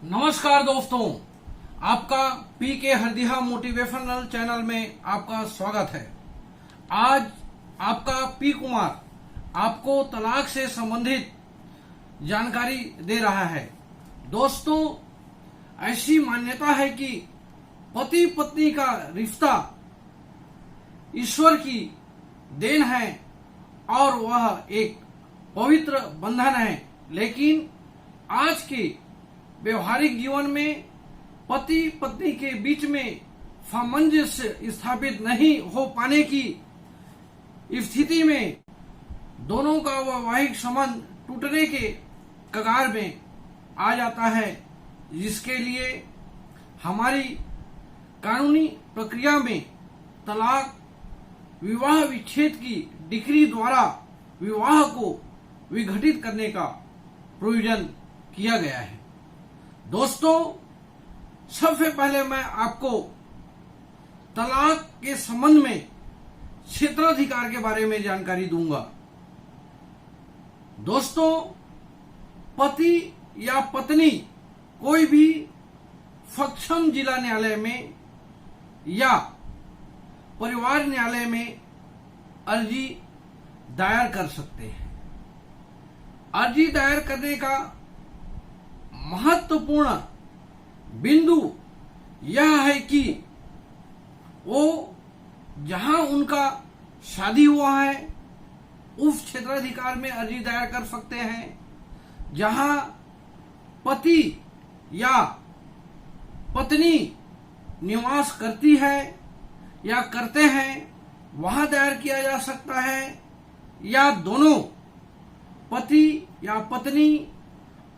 नमस्कार दोस्तों, आपका पीके हरदिहा मोटिवेशनल चैनल में आपका स्वागत है। आज आपका पी कुमार आपको तलाक से संबंधित जानकारी दे रहा है। दोस्तों, ऐसी मान्यता है कि पति पत्नी का रिश्ता ईश्वर की देन है और वह एक पवित्र बंधन है, लेकिन आज के व्यवहारिक जीवन में पति पत्नी के बीच में सामंजस्य स्थापित नहीं हो पाने की स्थिति में दोनों का वैवाहिक संबंध टूटने के कगार में आ जाता है, जिसके लिए हमारी कानूनी प्रक्रिया में तलाक विवाह विच्छेद की डिक्री द्वारा विवाह को विघटित करने का प्रोविजन किया गया है। दोस्तों, सबसे पहले मैं आपको तलाक के संबंध में क्षेत्राधिकार के बारे में जानकारी दूंगा। दोस्तों, पति या पत्नी कोई भी सक्षम जिला न्यायालय में या परिवार न्यायालय में अर्जी दायर कर सकते हैं। अर्जी दायर करने का महत्वपूर्ण बिंदु यह है कि वो जहां उनका शादी हुआ है उस क्षेत्राधिकार में अर्जी दायर कर सकते हैं। जहां पति या पत्नी निवास करती है या करते हैं वहां दायर किया जा सकता है, या दोनों पति या पत्नी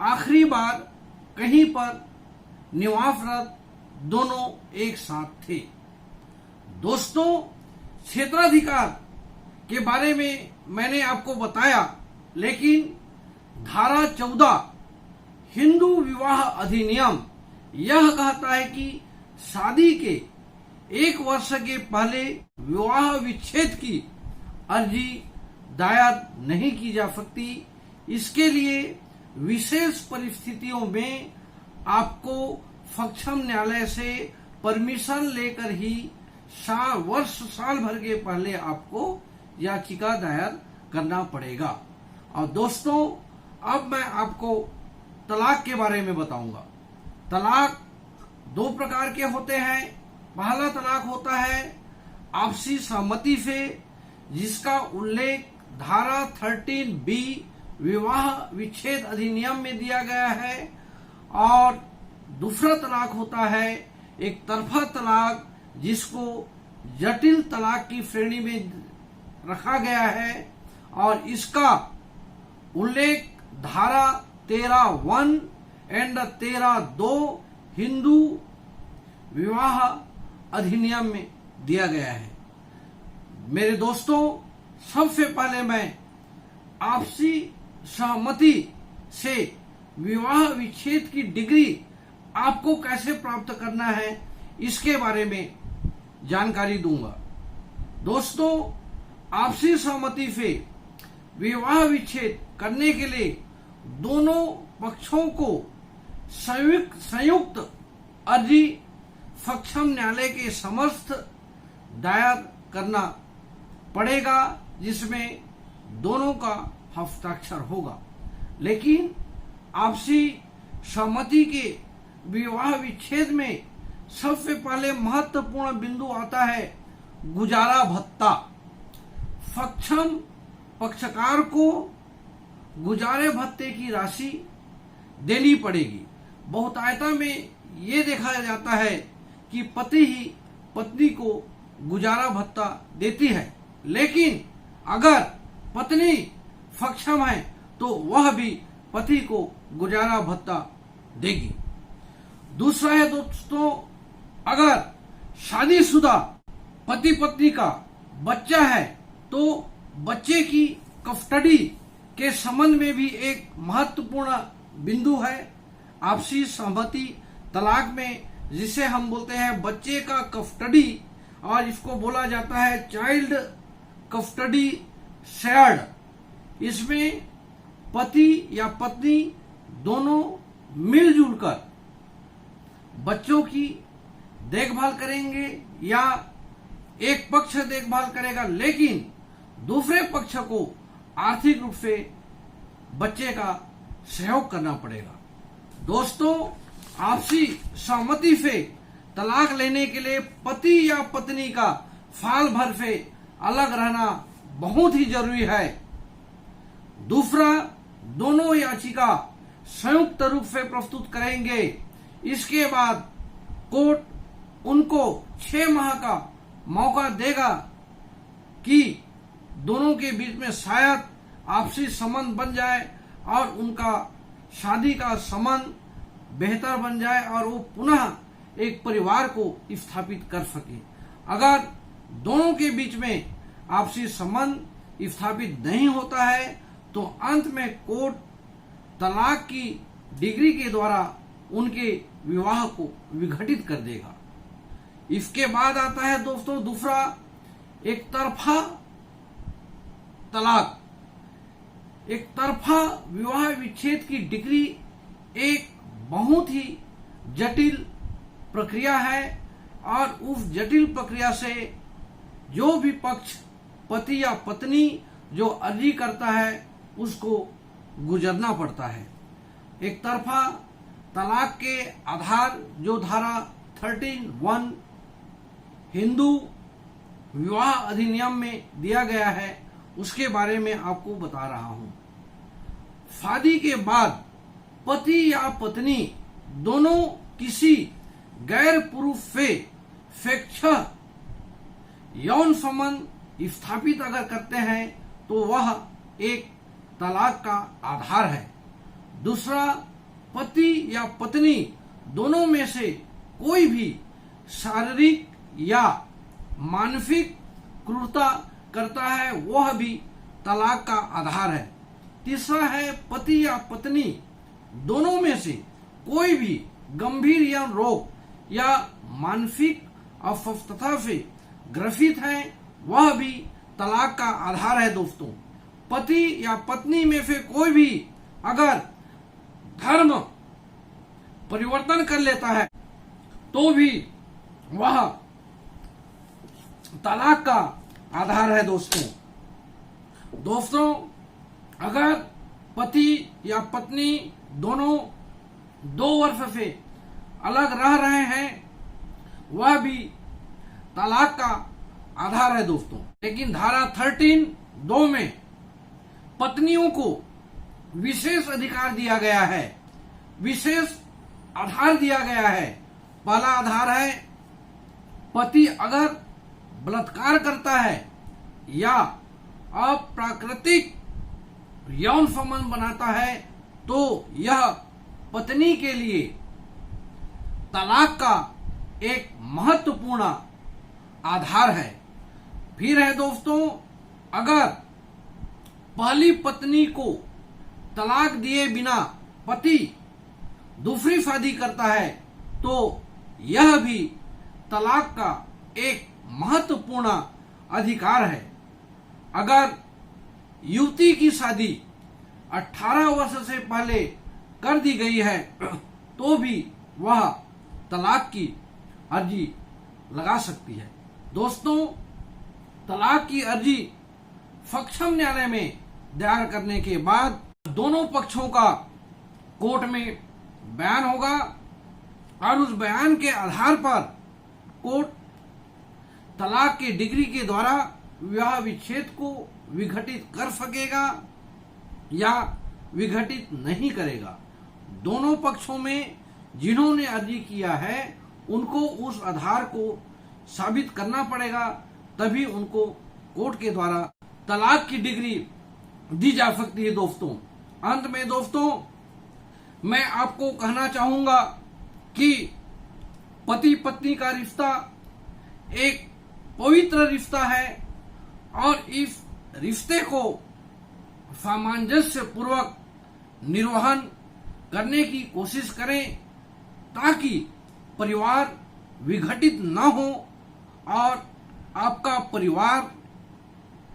आखिरी बार कहीं पर निवासरत दोनों एक साथ थे। दोस्तों, क्षेत्राधिकार के बारे में मैंने आपको बताया, लेकिन धारा 14 हिंदू विवाह अधिनियम यह कहता है कि शादी के 1 वर्ष के पहले विवाह विच्छेद की अर्जी दायर नहीं की जा सकती। इसके लिए विशेष परिस्थितियों में आपको सक्षम न्यायालय से परमिशन लेकर ही साल भर के पहले आपको याचिका दायर करना पड़ेगा। और दोस्तों, अब मैं आपको तलाक के बारे में बताऊंगा। तलाक 2 प्रकार के होते हैं। पहला तलाक होता है आपसी सहमति से, जिसका उल्लेख धारा 13B विवाह विच्छेद अधिनियम में दिया गया है। और दूसरा तलाक होता है एक तरफा तलाक, जिसको जटिल तलाक की श्रेणी में रखा गया है, और इसका उल्लेख धारा 13(1) एंड 13(2) हिंदू विवाह अधिनियम में दिया गया है। मेरे दोस्तों, सबसे पहले मैं आपसी सहमति से विवाह विच्छेद की डिग्री आपको कैसे प्राप्त करना है इसके बारे में जानकारी दूंगा। दोस्तों, आपसी सहमति से विवाह विच्छेद करने के लिए दोनों पक्षों को संयुक्त अर्जी सक्षम न्यायालय के समक्ष दायर करना पड़ेगा, जिसमें दोनों का हस्ताक्षर होगा। लेकिन आपसी सहमति के विवाह विच्छेद में सबसे पहले महत्वपूर्ण बिंदु आता है गुजारा भत्ता। सक्षम पक्षकार को गुजारे भत्ते की राशि देनी पड़ेगी। बहुतायता में ये देखा जाता है कि पति ही पत्नी को गुजारा भत्ता देती है, लेकिन अगर पत्नी सक्षम है तो वह भी पति को गुजारा भत्ता देगी। दूसरा है दोस्तों, अगर शादीशुदा पति पत्नी का बच्चा है तो बच्चे की कस्टडी के संबंध में भी एक महत्वपूर्ण बिंदु है आपसी सहमति तलाक में, जिसे हम बोलते हैं बच्चे का कस्टडी, और इसको बोला जाता है चाइल्ड कस्टडी शेयर्ड। इसमें पति या पत्नी दोनों मिलजुल कर बच्चों की देखभाल करेंगे या एक पक्ष देखभाल करेगा, लेकिन दूसरे पक्ष को आर्थिक रूप से बच्चे का सहयोग करना पड़ेगा। दोस्तों, आपसी सहमति से तलाक लेने के लिए पति या पत्नी का साल भर से अलग रहना बहुत ही जरूरी है। दूसरा, दोनों याचिका संयुक्त रूप से प्रस्तुत करेंगे। इसके बाद कोर्ट उनको 6 माह का मौका देगा कि दोनों के बीच में शायद आपसी संबंध बन जाए और उनका शादी का संबंध बेहतर बन जाए और वो पुनः एक परिवार को स्थापित कर सके। अगर दोनों के बीच में आपसी संबंध स्थापित नहीं होता है तो अंत में कोर्ट तलाक की डिग्री के द्वारा उनके विवाह को विघटित कर देगा। इसके बाद आता है दोस्तों दूसरा, एक तरफा तलाक। एक तरफा विवाह विच्छेद की डिग्री एक बहुत ही जटिल प्रक्रिया है और उस जटिल प्रक्रिया से जो भी पक्ष पति या पत्नी जो अर्जी करता है उसको गुजरना पड़ता है। एक तरफा तलाक के आधार जो धारा 13(1) हिंदू विवाह अधिनियम में दिया गया है उसके बारे में आपको बता रहा हूं। शादी के बाद पति या पत्नी दोनों किसी गैर पुरुष से स्वेच्छा यौन संबंध स्थापित अगर करते हैं तो वह एक तलाक का आधार है। दूसरा, पति या पत्नी दोनों में से कोई भी शारीरिक या मानसिक क्रूरता करता है वह भी तलाक का आधार है। तीसरा है, पति या पत्नी दोनों में से कोई भी गंभीर या रोग या मानसिक अस्वस्थता से ग्रसित है वह भी तलाक का आधार है। दोस्तों, पति या पत्नी में से कोई भी अगर धर्म परिवर्तन कर लेता है तो भी वह तलाक का आधार है। दोस्तों, अगर पति या पत्नी दोनों 2 वर्ष से अलग रह रहे हैं वह भी तलाक का आधार है। दोस्तों, लेकिन धारा 13(2) में पत्नियों को विशेष अधिकार दिया गया है, विशेष आधार दिया गया है। पहला आधार है, पति अगर बलात्कार करता है या अप्राकृतिक यौन संबंध बनाता है तो यह पत्नी के लिए तलाक का एक महत्वपूर्ण आधार है। फिर है दोस्तों, अगर पहली पत्नी को तलाक दिए बिना पति दूसरी शादी करता है तो यह भी तलाक का एक महत्वपूर्ण अधिकार है। अगर युवती की शादी 18 वर्ष से पहले कर दी गई है तो भी वह तलाक की अर्जी लगा सकती है। दोस्तों, तलाक की अर्जी सक्षम न्यायालय में दायर करने के बाद दोनों पक्षों का कोर्ट में बयान होगा और उस बयान के आधार पर कोर्ट तलाक की डिग्री के द्वारा विवाह विच्छेद को विघटित कर सकेगा या विघटित नहीं करेगा। दोनों पक्षों में जिन्होंने अर्जी किया है उनको उस आधार को साबित करना पड़ेगा, तभी उनको कोर्ट के द्वारा तलाक की डिग्री दी जा सकती है। दोस्तों, अंत में दोस्तों मैं आपको कहना चाहूंगा कि पति पत्नी का रिश्ता एक पवित्र रिश्ता है और इस रिश्ते को सामंजस्य पूर्वक निर्वहन करने की कोशिश करें ताकि परिवार विघटित न हो और आपका परिवार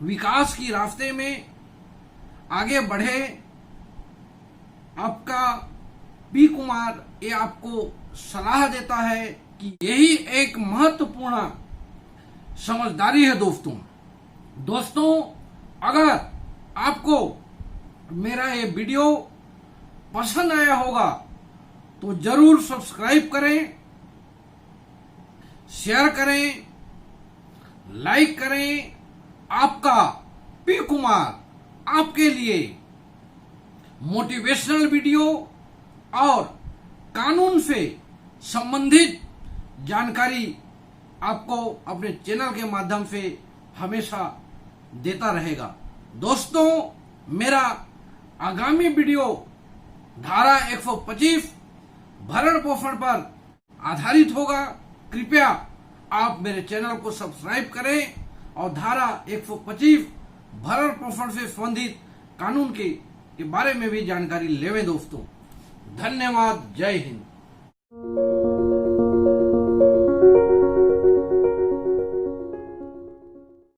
विकास की रास्ते में आगे बढ़े आपका पी कुमार ये आपको सलाह देता है कि यही एक महत्वपूर्ण समझदारी है दोस्तों। अगर आपको मेरा ये वीडियो पसंद आया होगा तो जरूर सब्सक्राइब करें, शेयर करें, लाइक करें। आपका पी कुमार आपके लिए मोटिवेशनल वीडियो और कानून से संबंधित जानकारी आपको अपने चैनल के माध्यम से हमेशा देता रहेगा। दोस्तों, मेरा आगामी वीडियो धारा 125 भरण पोषण पर आधारित होगा। कृपया आप मेरे चैनल को सब्सक्राइब करें और धारा 125 भरण पोषण से संबंधित कानून के बारे में भी जानकारी लेवें दोस्तों। धन्यवाद। जय हिंद।